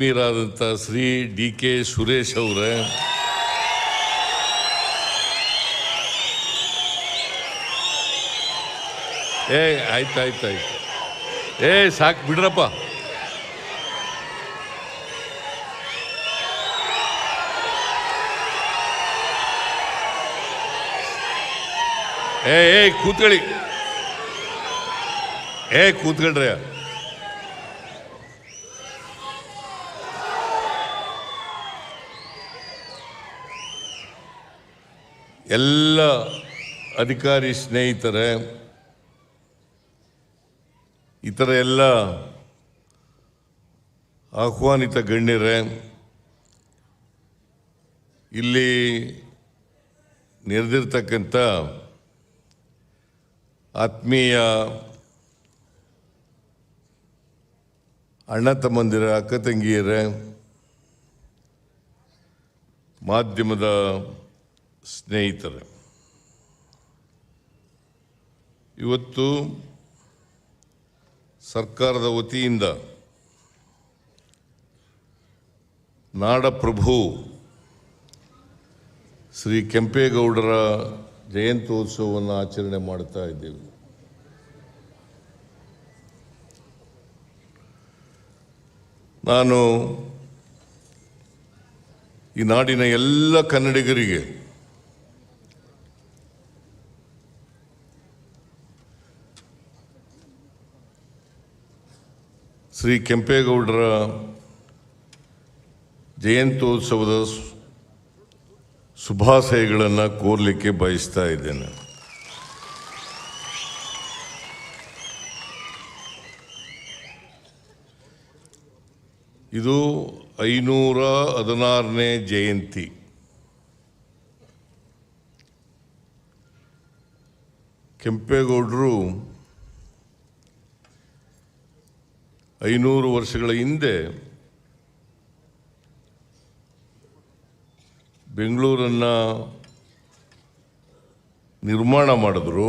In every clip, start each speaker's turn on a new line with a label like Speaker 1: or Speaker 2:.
Speaker 1: ಮೀರಾದಂಥ Shri DK Suresh ಅವರೇ, ಆಯ್ತು ಸಾಕು ಬಿಡ್ರಪ್ಪ. ಕೂತ್ಕೊಳ್ಳಿ, ಕೂತ್ಕೊಳ್ರಿ. ಎಲ್ಲ ಅಧಿಕಾರಿ ಸ್ನೇಹಿತರೆ, ಇತರ ಎಲ್ಲ ಆಹ್ವಾನಿತ ಗಣ್ಯರೇ, ಇಲ್ಲಿ ನೆರೆದಿರ್ತಕ್ಕಂಥ ಆತ್ಮೀಯ ಅಣ್ಣ ತಮ್ಮಂದಿರ, ಅಕ್ಕ ತಂಗಿಯರೇ, ಮಾಧ್ಯಮದ ಸ್ನೇಹಿತರೆ, ಇವತ್ತು ಸರ್ಕಾರದ ವತಿಯಿಂದ ನಾಡಪ್ರಭು ಶ್ರೀ ಕೆಂಪೇಗೌಡರ ಜಯಂತ್ಯೋತ್ಸವವನ್ನು ಆಚರಣೆ ಮಾಡ್ತಾ ಇದ್ದೇವೆ. ನಾನು ಈ ನಾಡಿನ ಎಲ್ಲ ಕನ್ನಡಿಗರಿಗೆ ಶ್ರೀ ಕೆಂಪೇಗೌಡರ ಜಯಂತ್ಯೋತ್ಸವದ ಶುಭಾಶಯಗಳನ್ನು ಕೋರಲಿಕ್ಕೆ ಬಯಸ್ತಾ ಇದ್ದೇನೆ. ಇದು 516ನೇ ಜಯಂತಿ. ಕೆಂಪೇಗೌಡರು 500 ವರ್ಷಗಳ ಹಿಂದೆ ಬೆಂಗಳೂರನ್ನು ನಿರ್ಮಾಣ ಮಾಡಿದ್ರು.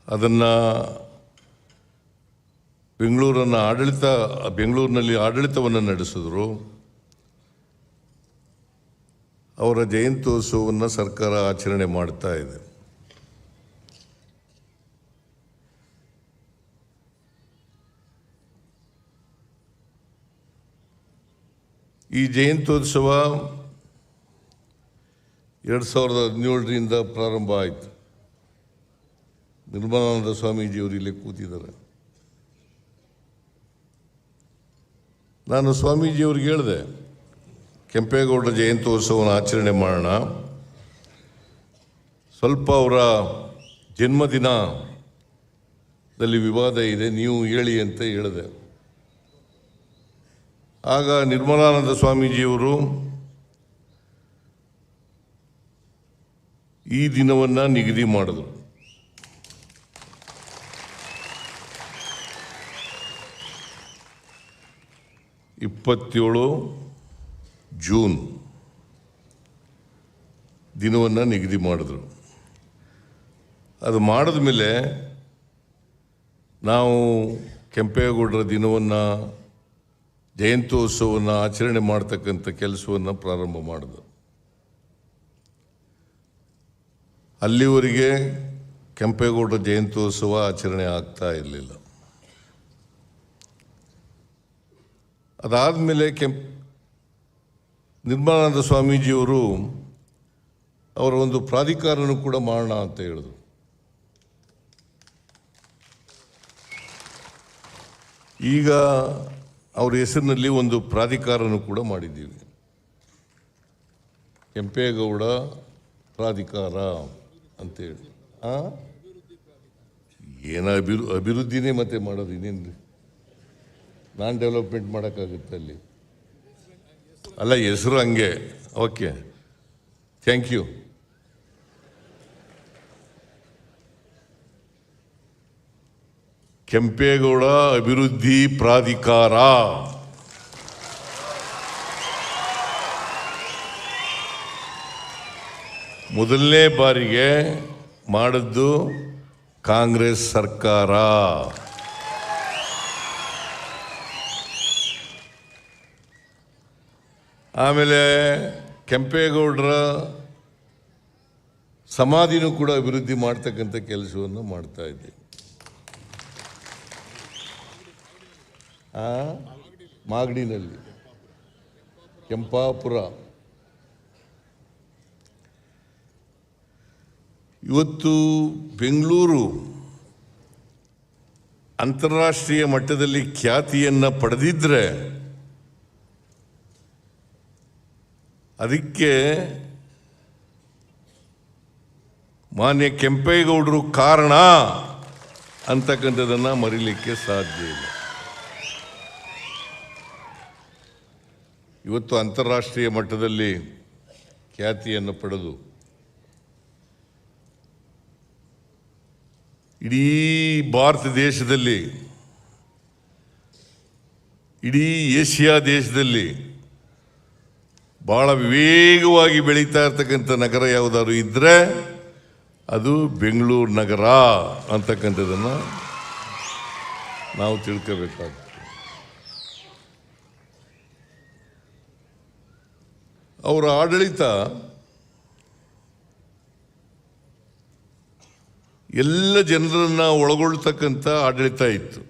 Speaker 1: ಅದನ್ನು ಬೆಂಗಳೂರಿನಲ್ಲಿ ಆಡಳಿತವನ್ನು ನಡೆಸಿದ್ರು. ಅವರ ಜಯಂತ್ಯೋತ್ಸವವನ್ನು ಸರ್ಕಾರ ಆಚರಣೆ ಮಾಡ್ತಾ ಇದೆ. ಈ ಜಯಂತ್ಯೋತ್ಸವ 2017ರಿಂದ ಪ್ರಾರಂಭ ಆಯಿತು. ನಿರ್ಮಲಾನಂದ ಸ್ವಾಮೀಜಿಯವರು ಇಲ್ಲೇ ಕೂತಿದ್ದಾರೆ. ನಾನು ಸ್ವಾಮೀಜಿಯವ್ರಿಗೆ ಹೇಳಿದೆ, ಕೆಂಪೇಗೌಡರ ಜಯಂತ್ಯೋತ್ಸವವನ್ನು ಆಚರಣೆ ಮಾಡೋಣ, ಸ್ವಲ್ಪ ಅವರ ಜನ್ಮದಿನದಲ್ಲಿ ವಿವಾದ ಇದೆ, ನೀವು ಹೇಳಿ ಅಂತ ಹೇಳಿದೆ. ಆಗ ನಿರ್ಮಲಾನಂದ ಸ್ವಾಮೀಜಿಯವರು ಈ ದಿನವನ್ನು ನಿಗದಿ ಮಾಡಿದರು. ಜೂನ್ 27 ದಿನವನ್ನು ನಿಗದಿ ಮಾಡಿದ್ರು. ಅದು ಮಾಡಿದ ಮೇಲೆ ನಾವು ಕೆಂಪೇಗೌಡರ ದಿನವನ್ನು, ಜಯಂತ್ಯೋತ್ಸವವನ್ನು ಆಚರಣೆ ಮಾಡ್ತಕ್ಕಂಥ ಕೆಲಸವನ್ನು ಪ್ರಾರಂಭ ಮಾಡಿದ್ರು. ಅಲ್ಲಿವರೆಗೆ ಕೆಂಪೇಗೌಡರ ಜಯಂತ್ಯೋತ್ಸವ ಆಚರಣೆ ಆಗ್ತಾ ಇರಲಿಲ್ಲ. ಅದಾದಮೇಲೆ ನಿರ್ಮಲಾನಂದ ಸ್ವಾಮೀಜಿಯವರು ಅವರ ಒಂದು ಪ್ರಾಧಿಕಾರನೂ ಕೂಡ ಮಾಡೋಣ ಅಂತ ಹೇಳಿದ್ರು. ಈಗ ಅವರ ಹೆಸರಿನಲ್ಲಿ ಒಂದು ಪ್ರಾಧಿಕಾರನೂ ಕೂಡ ಮಾಡಿದ್ದೀವಿ, ಕೆಂಪೇಗೌಡ ಪ್ರಾಧಿಕಾರ ಅಂತೇಳಿ. ಅಭಿವೃದ್ಧಿನೇ ಮತ್ತೆ ಮಾಡೋದು, ಇನ್ನೇನು ನಾನ್ ಡೆವಲಪ್ಮೆಂಟ್ ಮಾಡೋಕ್ಕಾಗುತ್ತೆ ಅಲ್ಲಿ? ಅಲ್ಲ, ಹೆಸರು ಹಂಗೆ. Okay, thank you. ಕೆಂಪೇಗೌಡ ಅಭಿವೃದ್ಧಿ ಪ್ರಾಧಿಕಾರ ಮೊದಲನೇ ಬಾರಿಗೆ ಮಾಡಿದ್ದು ಕಾಂಗ್ರೆಸ್ ಸರ್ಕಾರ. ಆಮೇಲೆ ಕೆಂಪೇಗೌಡರ ಸಮಾಧಿನೂ ಕೂಡ ಅಭಿವೃದ್ಧಿ ಮಾಡ್ತಕ್ಕಂಥ ಕೆಲಸವನ್ನು ಮಾಡ್ತಾ ಇದ್ದೀವಿ. ಮಾಗಡಿನಲ್ಲಿ ಕೆಂಪಾಪುರ. ಇವತ್ತು ಬೆಂಗಳೂರು ಅಂತಾರಾಷ್ಟ್ರೀಯ ಮಟ್ಟದಲ್ಲಿ ಖ್ಯಾತಿಯನ್ನು ಪಡೆದಿದ್ದರೆ ಅದಕ್ಕೆ ಮಾನ್ಯ ಕೆಂಪೇಗೌಡರು ಕಾರಣ ಅಂತಕ್ಕಂಥದ್ದನ್ನು ಮರೀಲಿಕ್ಕೆ ಸಾಧ್ಯ ಇಲ್ಲ. ಇವತ್ತು ಅಂತಾರಾಷ್ಟ್ರೀಯ ಮಟ್ಟದಲ್ಲಿ ಖ್ಯಾತಿಯನ್ನು ಪಡೆದು ಇಡೀ ಭಾರತ ದೇಶದಲ್ಲಿ, ಇಡೀ ಏಷ್ಯಾ ದೇಶದಲ್ಲಿ ಭಾಳ ವೇಗವಾಗಿ ಬೆಳೀತಾ ಇರ್ತಕ್ಕಂಥ ನಗರ ಯಾವುದಾದ್ರು ಇದ್ದರೆ ಅದು ಬೆಂಗಳೂರು ನಗರ ಅಂತಕ್ಕಂಥದ್ದನ್ನು ನಾವು ತಿಳ್ಕೋಬೇಕಾಗ್ತದೆ. ಅವರ ಆಡಳಿತ ಎಲ್ಲ ಜನರನ್ನು ಒಳಗೊಳ್ತಕ್ಕಂಥ ಆಡಳಿತ ಇತ್ತು.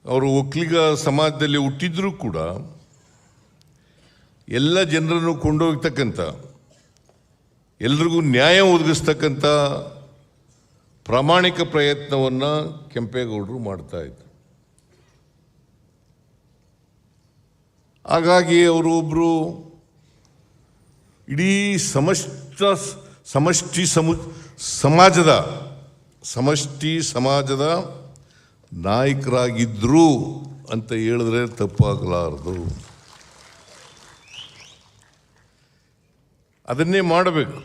Speaker 1: ಅವರು ಒಕ್ಕಲಿಗ ಸಮಾಜದಲ್ಲಿ ಹುಟ್ಟಿದ್ರೂ ಕೂಡ ಎಲ್ಲ ಜನರನ್ನು ಕೊಂಡೋಗ್ತಕ್ಕಂಥ, ಎಲ್ರಿಗೂ ನ್ಯಾಯ ಒದಗಿಸ್ತಕ್ಕಂಥ ಪ್ರಾಮಾಣಿಕ ಪ್ರಯತ್ನವನ್ನು ಕೆಂಪೇಗೌಡರು ಮಾಡ್ತಾ ಇದ್ರು. ಹಾಗಾಗಿ ಅವರು ಒಬ್ಬರು ಇಡೀ ಸಮಷ್ಟಿ ಸಮಾಜದ ನಾಯಕರಾಗಿದ್ದರು ಅಂತ ಹೇಳಿದ್ರೆ ತಪ್ಪಾಗಲಾರದು. ಅದನ್ನೇ ಮಾಡಬೇಕು.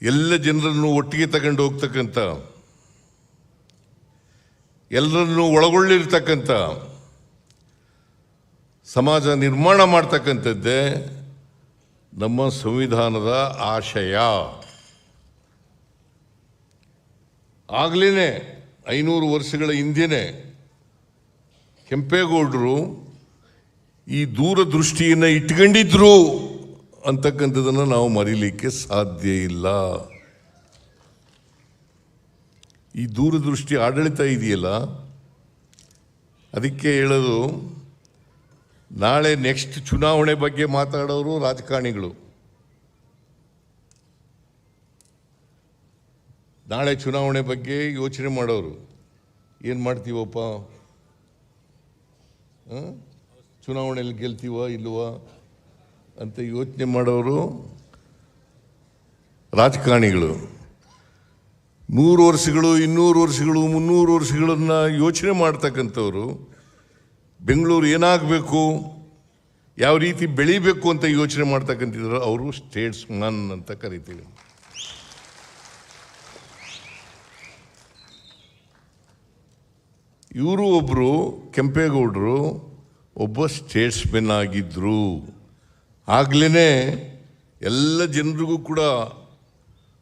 Speaker 1: ಎಲ್ಲ ಜನರನ್ನು ಒಟ್ಟಿಗೆ ತಗೊಂಡು ಹೋಗ್ತಕ್ಕಂಥ, ಎಲ್ಲರನ್ನು ಒಳಗೊಳ್ಳಿರ್ತಕ್ಕಂಥ ಸಮಾಜ ನಿರ್ಮಾಣ ಮಾಡ್ತಕ್ಕಂಥದ್ದೇ ನಮ್ಮ ಸಂವಿಧಾನದ ಆಶಯ. ಆಗಲೇ 500 ವರ್ಷಗಳ ಹಿಂದೆಯೇ ಕೆಂಪೇಗೌಡರು ಈ ದೂರದೃಷ್ಟಿಯನ್ನು ಇಟ್ಕೊಂಡಿದ್ರು ಅಂತಕ್ಕಂಥದ್ದನ್ನು ನಾವು ಮರೀಲಿಕ್ಕೆ ಸಾಧ್ಯ ಇಲ್ಲ. ಈ ದೂರದೃಷ್ಟಿ ಆಡಳಿತ ಇದೆಯಲ್ಲ, ಅದಕ್ಕೆ ಹೇಳೋದು, ನಾಳೆ ನೆಕ್ಸ್ಟ್ ಚುನಾವಣೆ ಬಗ್ಗೆ ಮಾತಾಡೋರು ರಾಜಕಾರಣಿಗಳು. ನಾಳೆ ಚುನಾವಣೆ ಬಗ್ಗೆ ಯೋಚನೆ ಮಾಡೋರು, ಏನು ಮಾಡ್ತೀವಪ್ಪ, ಚುನಾವಣೆಯಲ್ಲಿ ಗೆಲ್ತೀವ ಇಲ್ವ ಅಂತ ಯೋಚನೆ ಮಾಡೋರು ರಾಜಕಾರಣಿಗಳು. 100 ವರ್ಷಗಳು, 200 ವರ್ಷಗಳು, 300 ವರ್ಷಗಳನ್ನು ಯೋಚನೆ ಮಾಡ್ತಕ್ಕಂಥವ್ರು ಬೆಂಗಳೂರು ಏನಾಗಬೇಕು, ಯಾವ ರೀತಿ ಬೆಳಿಬೇಕು ಅಂತ ಯೋಚನೆ ಮಾಡ್ತಕ್ಕಂಥದ್ರು ಅವರು ಸ್ಟೇಟ್ಸ್ಮನ್ ಅಂತ ಕರಿತೀವಿ. ಇವರು ಒಬ್ಬರು, ಕೆಂಪೇಗೌಡರು ಒಬ್ಬ ಸ್ಟೇಟ್ಸ್ಮನ್ ಆಗಿದ್ದರು. ಆಗಲೇ ಎಲ್ಲ ಜನರಿಗೂ ಕೂಡ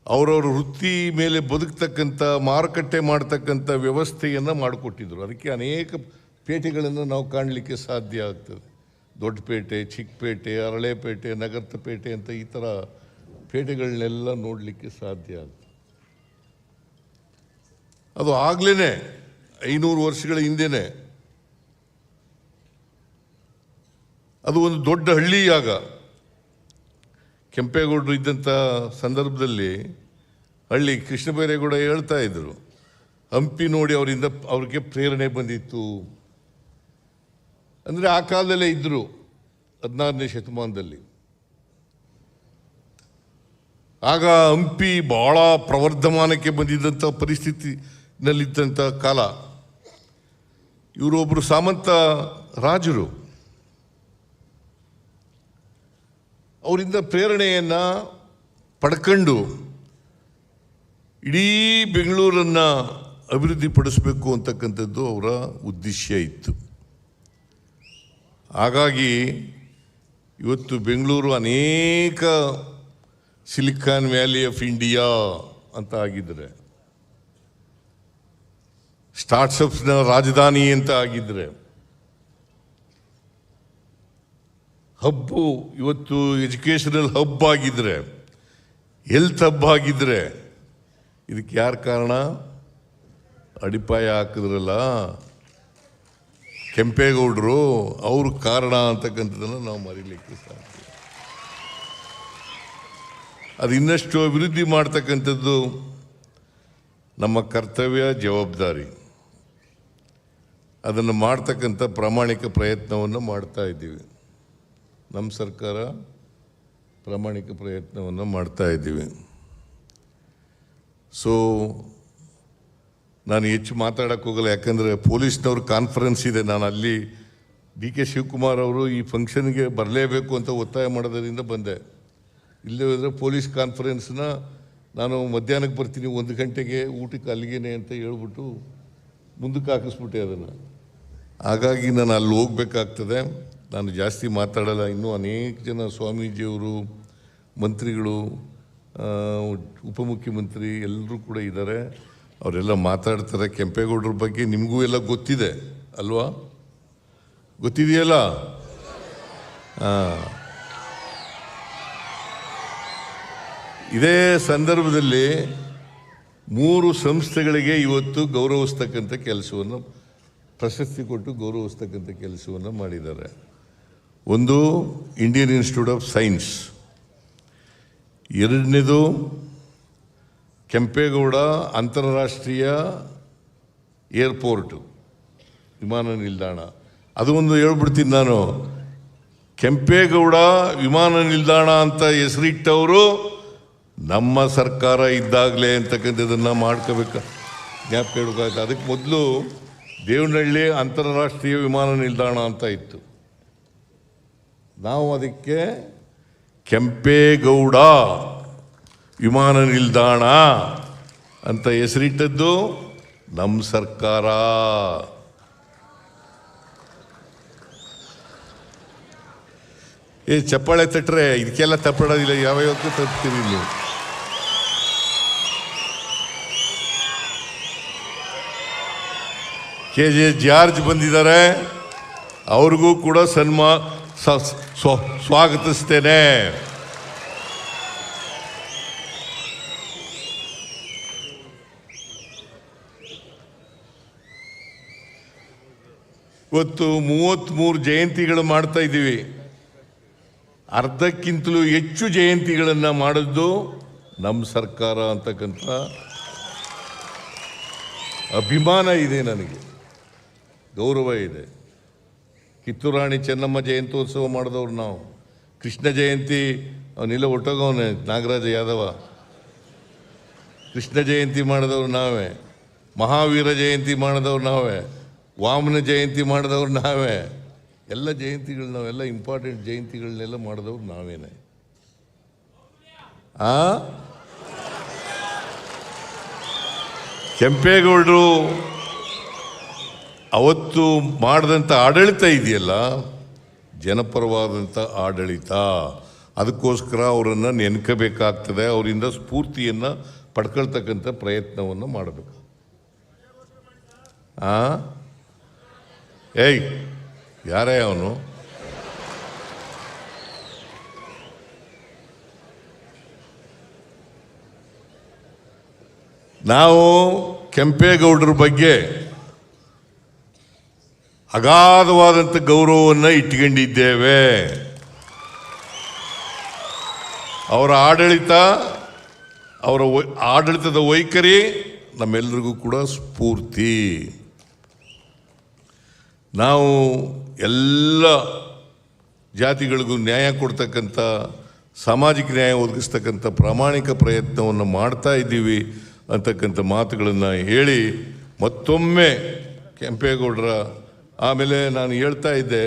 Speaker 1: ಅವರವ್ರ ವೃತ್ತಿ ಮೇಲೆ ಬದುಕ್ತಕ್ಕಂಥ, ಮಾರುಕಟ್ಟೆ ಮಾಡ್ತಕ್ಕಂಥ ವ್ಯವಸ್ಥೆಯನ್ನು ಮಾಡಿಕೊಟ್ಟಿದ್ರು. ಅದಕ್ಕೆ ಅನೇಕ ಪೇಟೆಗಳನ್ನು ನಾವು ಕಾಣಲಿಕ್ಕೆ ಸಾಧ್ಯ ಆಗ್ತದೆ. ದೊಡ್ಡಪೇಟೆ, ಚಿಕ್ಕಪೇಟೆ, ಅರಳೆಪೇಟೆ, ನಗರಪೇಟೆ ಅಂತ ಈ ಥರ ಪೇಟೆಗಳನ್ನೆಲ್ಲ ನೋಡಲಿಕ್ಕೆ ಸಾಧ್ಯ ಆಗ್ತದೆ. ಅದು ಆಗಲೇ 500 ವರ್ಷಗಳ ಹಿಂದೆಯೇ ಅದು ಒಂದು ದೊಡ್ಡ ಹಳ್ಳಿಯಾಗ ಕೆಂಪೇಗೌಡರು ಇದ್ದಂಥ ಸಂದರ್ಭದಲ್ಲಿ ಹಳ್ಳಿ ಕೃಷ್ಣ ಬೈರೇಗೌಡ ಹೇಳ್ತಾ ಇದ್ರು, ಹಂಪಿ ನೋಡಿ ಅವ್ರಿಗೆ ಪ್ರೇರಣೆ ಬಂದಿತ್ತು. ಅಂದರೆ ಆ ಕಾಲದಲ್ಲೇ ಇದ್ದರು, 16ನೇ ಶತಮಾನದಲ್ಲಿ. ಆಗ ಹಂಪಿ ಭಾಳ ಪ್ರವರ್ಧಮಾನಕ್ಕೆ ಬಂದಿದ್ದಂಥ ಪರಿಸ್ಥಿತಿನಲ್ಲಿದ್ದಂಥ ಕಾಲ. ಇವರೊಬ್ಬರು ಸಾಮಂತ ರಾಜರು, ಅವರಿಂದ ಪ್ರೇರಣೆಯನ್ನು ಪಡ್ಕೊಂಡು ಇಡೀ ಬೆಂಗಳೂರನ್ನು ಅಭಿವೃದ್ಧಿಪಡಿಸಬೇಕು ಅಂತಕ್ಕಂಥದ್ದು ಅವರ ಉದ್ದೇಶ ಇತ್ತು. ಹಾಗಾಗಿ ಇವತ್ತು ಬೆಂಗಳೂರು ಅನೇಕ ಸಿಲಿಕಾನ್ ವ್ಯಾಲಿ ಆಫ್ ಇಂಡಿಯಾ ಅಂತ ಆಗಿದ್ದಾರೆ. ಸ್ಟಾರ್ಟ್ಅಪ್ಸ್ನ ರಾಜಧಾನಿ ಅಂತ ಆಗಿದ್ರೆ, ಹಬ್ಬು ಇವತ್ತು ಎಜುಕೇಷನಲ್ ಹಬ್ ಆಗಿದ್ರೆ, ಹೆಲ್ತ್ ಹಬ್ ಆಗಿದ್ರೆ, ಇದಕ್ಕೆ ಯಾರು ಕಾರಣ? ಅಡಿಪಾಯ ಹಾಕಿದ್ರಲ್ಲ ಕೆಂಪೇಗೌಡರು, ಅವರು ಕಾರಣ ಅಂತಕ್ಕಂಥದ್ದನ್ನು ನಾವು ಮರೀಲಿಕ್ಕೆ ಸಾಧ್ಯ. ಅದು ಇನ್ನಷ್ಟು ಅಭಿವೃದ್ಧಿ ಮಾಡ್ತಕ್ಕಂಥದ್ದು ನಮ್ಮ ಕರ್ತವ್ಯ, ಜವಾಬ್ದಾರಿ. ಅದನ್ನು ಮಾಡ್ತಕ್ಕಂಥ ಪ್ರಾಮಾಣಿಕ ಪ್ರಯತ್ನವನ್ನು ಮಾಡ್ತಾ ಇದ್ದೀವಿ. ನಮ್ಮ ಸರ್ಕಾರ ಪ್ರಾಮಾಣಿಕ ಪ್ರಯತ್ನವನ್ನು ಮಾಡ್ತಾ ಇದ್ದೀವಿ. ಸೊ ನಾನು ಹೆಚ್ಚು ಮಾತಾಡೋಕ್ಕೆ ಹೋಗಲ್ಲ, ಯಾಕಂದರೆ ಪೊಲೀಸ್ನವ್ರ ಕಾನ್ಫರೆನ್ಸ್ ಇದೆ. ನಾನು ಅಲ್ಲಿ ಡಿ ಕೆ ಶಿವಕುಮಾರ್ ಅವರು ಈ ಫಂಕ್ಷನ್ಗೆ ಬರಲೇಬೇಕು ಅಂತ ಒತ್ತಾಯ ಮಾಡೋದರಿಂದ ಬಂದೆ. ಇಲ್ಲೇ ಹೋದರೆ ಪೊಲೀಸ್ ಕಾನ್ಫರೆನ್ಸ್ನ ನಾನು ಮಧ್ಯಾಹ್ನಕ್ಕೆ ಬರ್ತೀನಿ, 1 ಗಂಟೆಗೆ ಊಟಕ್ಕೆ ಅಲ್ಲಿಗೇನೆ ಅಂತ ಹೇಳ್ಬಿಟ್ಟು ಮುಂದಕ್ಕೆ ಹಾಕಿಸ್ಬಿಟ್ಟೆ ಅದನ್ನು. ಹಾಗಾಗಿ ನಾನು ಅಲ್ಲಿ ಹೋಗ್ಬೇಕಾಗ್ತದೆ. ನಾನು ಜಾಸ್ತಿ ಮಾತಾಡಲ್ಲ. ಇನ್ನೂ ಅನೇಕ ಜನ ಸ್ವಾಮೀಜಿಯವರು, ಮಂತ್ರಿಗಳು, ಉಪಮುಖ್ಯಮಂತ್ರಿ ಎಲ್ಲರೂ ಕೂಡ ಇದ್ದಾರೆ. ಅವರೆಲ್ಲ ಮಾತಾಡ್ತಾರೆ. ಕೆಂಪೇಗೌಡರ ಬಗ್ಗೆ ನಿಮಗೂ ಎಲ್ಲ ಗೊತ್ತಿದೆ ಅಲ್ವಾ? ಗೊತ್ತಿದೆಯಲ್ಲ? ಇದೇ ಸಂದರ್ಭದಲ್ಲಿ 3 ಸಂಸ್ಥೆಗಳಿಗೆ ಇವತ್ತು ಗೌರವಿಸ್ತಕ್ಕಂಥ ಕೆಲಸವನ್ನು, ಪ್ರಶಸ್ತಿ ಕೊಟ್ಟು ಗೌರವಿಸ್ತಕ್ಕಂಥ ಕೆಲಸವನ್ನು ಮಾಡಿದ್ದಾರೆ. ಒಂದು ಇಂಡಿಯನ್ ಇನ್ಸ್ಟಿಟ್ಯೂಟ್ ಆಫ್ ಸೈನ್ಸ್, ಎರಡನೇದು ಕೆಂಪೇಗೌಡ ಅಂತಾರಾಷ್ಟ್ರೀಯ ಏರ್ಪೋರ್ಟು, ವಿಮಾನ ನಿಲ್ದಾಣ. ಅದು ಒಂದು ಹೇಳ್ಬಿಡ್ತೀನಿ ನಾನು. ಕೆಂಪೇಗೌಡ ವಿಮಾನ ನಿಲ್ದಾಣ ಅಂತ ಹೆಸರಿಟ್ಟವರು ನಮ್ಮ ಸರ್ಕಾರ ಇದ್ದಾಗಲೇ ಅಂತಕ್ಕಂಥದ್ದನ್ನು ಮಾಡ್ಕೋಬೇಕು, ಜ್ಞಾಪಕ ಇಡಬೇಕಾಗುತ್ತೆ. ಅದಕ್ಕೆ ಮೊದಲು ದೇವನಹಳ್ಳಿ ಅಂತಾರಾಷ್ಟ್ರೀಯ ವಿಮಾನ ನಿಲ್ದಾಣ ಅಂತ ಇತ್ತು. ನಾವು ಅದಕ್ಕೆ ಕೆಂಪೇಗೌಡ ವಿಮಾನ ನಿಲ್ದಾಣ ಅಂತ ಹೆಸರಿಟ್ಟದ್ದು ನಮ್ಮ ಸರ್ಕಾರ. ಚಪ್ಪಾಳೆ ತಟ್ರೆ ಇದಕ್ಕೆಲ್ಲ ತಪ್ಪಡೋದಿಲ್ಲ, ಯಾವ್ಯಾವಕ್ಕೂ ತಪ್ತೀರಿ ನೀವು. KJ ಜಾರ್ಜ್ ಬಂದಿದ್ದಾರೆ, ಅವ್ರಿಗೂ ಕೂಡ ಸ್ವಾಗತಿಸ್ತೇನೆ. ಇವತ್ತು 33 ಜಯಂತಿಗಳು ಮಾಡ್ತಾ ಇದ್ದೀವಿ. ಅರ್ಧಕ್ಕಿಂತಲೂ ಹೆಚ್ಚು ಜಯಂತಿಗಳನ್ನು ಮಾಡಿದ್ದು ನಮ್ಮ ಸರ್ಕಾರ ಅಂತಕ್ಕಂಥ ಅಭಿಮಾನ ಇದೆ ನನಗೆ, ಗೌರವ ಇದೆ. ಕಿತ್ತೂರು ರಾಣಿ ಚೆನ್ನಮ್ಮ ಜಯಂತ್ಯೋತ್ಸವ ಮಾಡಿದವ್ರು ನಾವು. ಕೃಷ್ಣ ಜಯಂತಿ ಅವನೆಲ್ಲ ಒಟ್ಟೋಗವನೆ, ನಾಗರಾಜ ಯಾದವ. ಕೃಷ್ಣ ಜಯಂತಿ ಮಾಡಿದವ್ರು ನಾವೇ, ಮಹಾವೀರ ಜಯಂತಿ ಮಾಡಿದವ್ರು ನಾವೇ, ವಾಮನ ಜಯಂತಿ ಮಾಡಿದವ್ರು ನಾವೇ. ಎಲ್ಲ ಜಯಂತಿಗಳು ನಾವೆಲ್ಲ ಇಂಪಾರ್ಟೆಂಟ್ ಜಯಂತಿಗಳನ್ನೆಲ್ಲ ಮಾಡಿದವ್ರು ನಾವೇನೆ. ಕೆಂಪೇಗೌಡರು ಅವತ್ತು ಮಾಡಿದಂಥ ಆಡಳಿತ ಇದೆಯಲ್ಲ, ಜನಪರವಾದಂಥ ಆಡಳಿತ. ಅದಕ್ಕೋಸ್ಕರ ಅವರನ್ನು ನೆನ್ಕೋಬೇಕಾಗ್ತದೆ, ಅವರಿಂದ ಸ್ಫೂರ್ತಿಯನ್ನು ಪಡ್ಕೊಳ್ತಕ್ಕಂಥ ಪ್ರಯತ್ನವನ್ನು ಮಾಡಬೇಕು. ಏಯ್ ಯಾರೇ ಅವನು? ನಾವು ಕೆಂಪೇಗೌಡರ ಬಗ್ಗೆ ಅಗಾಧವಾದಂಥ ಗೌರವವನ್ನು ಇಟ್ಕೊಂಡಿದ್ದೇವೆ. ಅವರ ಆಡಳಿತದ ವೈಖರಿ ನಮ್ಮೆಲ್ಲರಿಗೂ ಕೂಡ ಸ್ಫೂರ್ತಿ. ನಾವು ಎಲ್ಲ ಜಾತಿಗಳಿಗೂ ನ್ಯಾಯ ಕೊಡ್ತಕ್ಕಂಥ, ಸಾಮಾಜಿಕ ನ್ಯಾಯ ಒದಗಿಸ್ತಕ್ಕಂಥ ಪ್ರಾಮಾಣಿಕ ಪ್ರಯತ್ನವನ್ನು ಮಾಡ್ತಾ ಇದ್ದೀವಿ ಅಂತಕ್ಕಂಥ ಮಾತುಗಳನ್ನು ಹೇಳಿ ಮತ್ತೊಮ್ಮೆ ಕೆಂಪೇಗೌಡರ, ಆಮೇಲೆ ನಾನು ಹೇಳ್ತಾ ಇದ್ದೆ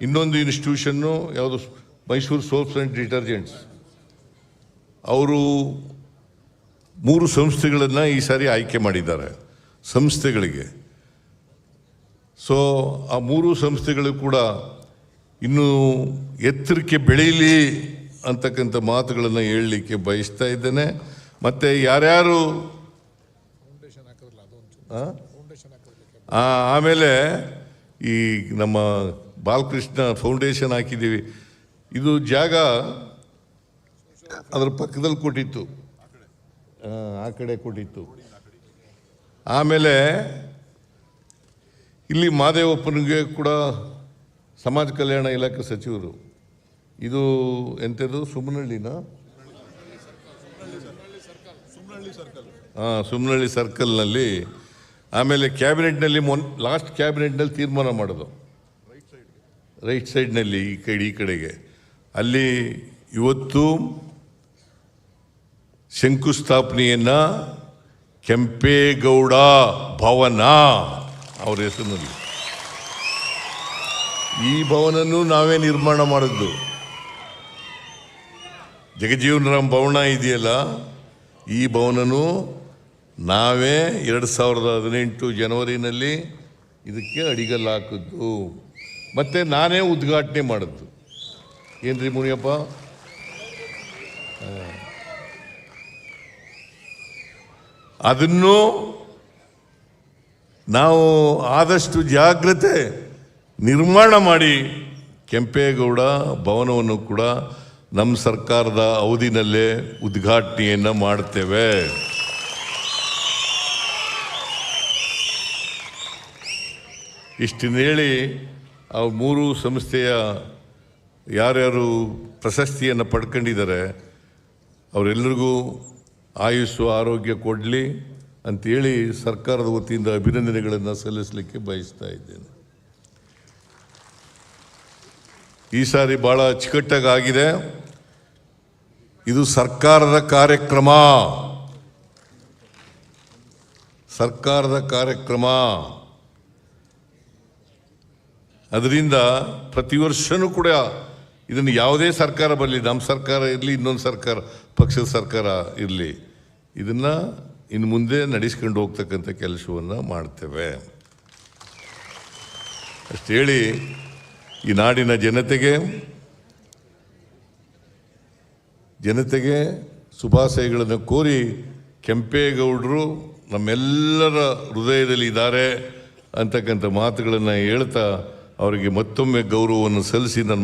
Speaker 1: ಇನ್ನೊಂದು ಇನ್ಸ್ಟಿಟ್ಯೂಷನ್ನು ಯಾವುದು, ಮೈಸೂರು ಸೋಪ್ಸ್ ಆ್ಯಂಡ್ ಡಿಟರ್ಜೆಂಟ್ಸ್. ಅವರು 3 ಸಂಸ್ಥೆಗಳನ್ನು ಈ ಸಾರಿ ಆಯ್ಕೆ ಮಾಡಿದ್ದಾರೆ ಸಂಸ್ಥೆಗಳಿಗೆ. ಸೊ ಆ 3 ಸಂಸ್ಥೆಗಳು ಕೂಡ ಇನ್ನೂ ಎತ್ತರಕ್ಕೆ ಬೆಳೀಲಿ ಅಂತಕ್ಕಂಥ ಮಾತುಗಳನ್ನು ಹೇಳಲಿಕ್ಕೆ ಬಯಸ್ತಾ ಇದ್ದೇನೆ. ಮತ್ತು ಯಾರ್ಯಾರು ಆಮೇಲೆ ಈ ನಮ್ಮ ಬಾಲಕೃಷ್ಣ ಫೌಂಡೇಶನ್ ಹಾಕಿದ್ದೀವಿ. ಇದು ಜಾಗ ಅದರ ಪಕ್ಕದಲ್ಲಿ ಕೊಟ್ಟಿತ್ತು, ಆ ಕಡೆ ಕೊಟ್ಟಿತ್ತು. ಆಮೇಲೆ ಇಲ್ಲಿ ಮಾದೇವಪ್ಪನಿಗೆ ಕೂಡ ಸಮಾಜ ಕಲ್ಯಾಣ ಇಲಾಖೆ ಸಚಿವರು. ಇದು ಎಂಥದ್ದು, ಸುಮನಹಳ್ಳಿನ? ಸುಮನಹಳ್ಳಿ ಸರ್ಕಲ್ನಲ್ಲಿ. ಆಮೇಲೆ ಕ್ಯಾಬಿನೆಟ್ನಲ್ಲಿ ಲಾಸ್ಟ್ ಕ್ಯಾಬಿನೆಟ್ನಲ್ಲಿ ತೀರ್ಮಾನ ಮಾಡೋದು ರೈಟ್ ಸೈಡ್ನಲ್ಲಿ ಈ ಕಡೆಗೆ. ಅಲ್ಲಿ ಇವತ್ತು ಶಂಕುಸ್ಥಾಪನೆಯನ್ನು ಕೆಂಪೇಗೌಡ ಭವನ ಅವ್ರ ಹೆಸರಿನಲ್ಲಿ. ಈ ಭವನನ್ನು ನಾವೇ ನಿರ್ಮಾಣ ಮಾಡಿದ್ದು. ಜಗಜೀವನ ರಾಮ್ ಭವನ ಇದೆಯಲ್ಲ, ಈ ಭವನನು ನಾವೇ 2018 ಜನವರಿನಲ್ಲಿ ಇದಕ್ಕೆ ಅಡಿಗಲ್ಲು ಹಾಕಿದ್ದು, ಮತ್ತು ನಾನೇ ಉದ್ಘಾಟನೆ ಮಾಡಿದ್ದು. ಏನ್ರಿ ಮುನಿಯಪ್ಪ? ಅದನ್ನು ನಾವು ಆದಷ್ಟು ಜಾಗ್ರತೆ ನಿರ್ಮಾಣ ಮಾಡಿ ಕೆಂಪೇಗೌಡ ಭವನವನ್ನು ಕೂಡ ನಮ್ಮ ಸರ್ಕಾರದ ಅವಧಿನಲ್ಲೇ ಉದ್ಘಾಟನೆಯನ್ನು ಮಾಡ್ತೇವೆ. ಇಷ್ಟನ್ನು ಹೇಳಿ ಆ 3 ಸಂಸ್ಥೆಯ ಯಾರ್ಯಾರು ಪ್ರಶಸ್ತಿಯನ್ನು ಪಡ್ಕೊಂಡಿದ್ದಾರೆ ಅವರೆಲ್ಲರಿಗೂ ಆಯುಸ್ಸು ಆರೋಗ್ಯ ಕೊಡಲಿ ಅಂಥೇಳಿ ಸರ್ಕಾರದ ವತಿಯಿಂದ ಅಭಿನಂದನೆಗಳನ್ನು ಸಲ್ಲಿಸಲಿಕ್ಕೆ ಬಯಸ್ತಾ ಇದ್ದೇನೆ. ಈ ಸಾರಿ ಭಾಳ ಅಚ್ಚುಕಟ್ಟಾಗಿದೆ. ಇದು ಸರ್ಕಾರದ ಕಾರ್ಯಕ್ರಮ, ಅದರಿಂದ ಪ್ರತಿ ವರ್ಷವೂ ಕೂಡ ಇದನ್ನು ಯಾವುದೇ ಸರ್ಕಾರ ಬರಲಿ, ನಮ್ಮ ಸರ್ಕಾರ ಇರಲಿ, ಇನ್ನೊಂದು ಸರ್ಕಾರ, ಪಕ್ಷದ ಸರ್ಕಾರ ಇರಲಿ, ಇದನ್ನು ಇನ್ನು ಮುಂದೆ ನಡೆಸ್ಕೊಂಡು ಹೋಗ್ತಕ್ಕಂಥ ಕೆಲಸವನ್ನು ಮಾಡ್ತೇವೆ. ಅಷ್ಟು ಹೇಳಿ ಈ ನಾಡಿನ ಜನತೆಗೆ ಶುಭಾಶಯಗಳನ್ನು ಕೋರಿ, ಕೆಂಪೇಗೌಡರು ನಮ್ಮೆಲ್ಲರ ಹೃದಯದಲ್ಲಿ ಇದ್ದಾರೆ ಅಂತಕ್ಕಂಥ ಮಾತುಗಳನ್ನು ಹೇಳ್ತಾ ಅವರಿಗೆ ಮತ್ತೊಮ್ಮೆ ಗೌರವವನ್ನು ಸಲ್ಲಿಸಿ ನನ್ನ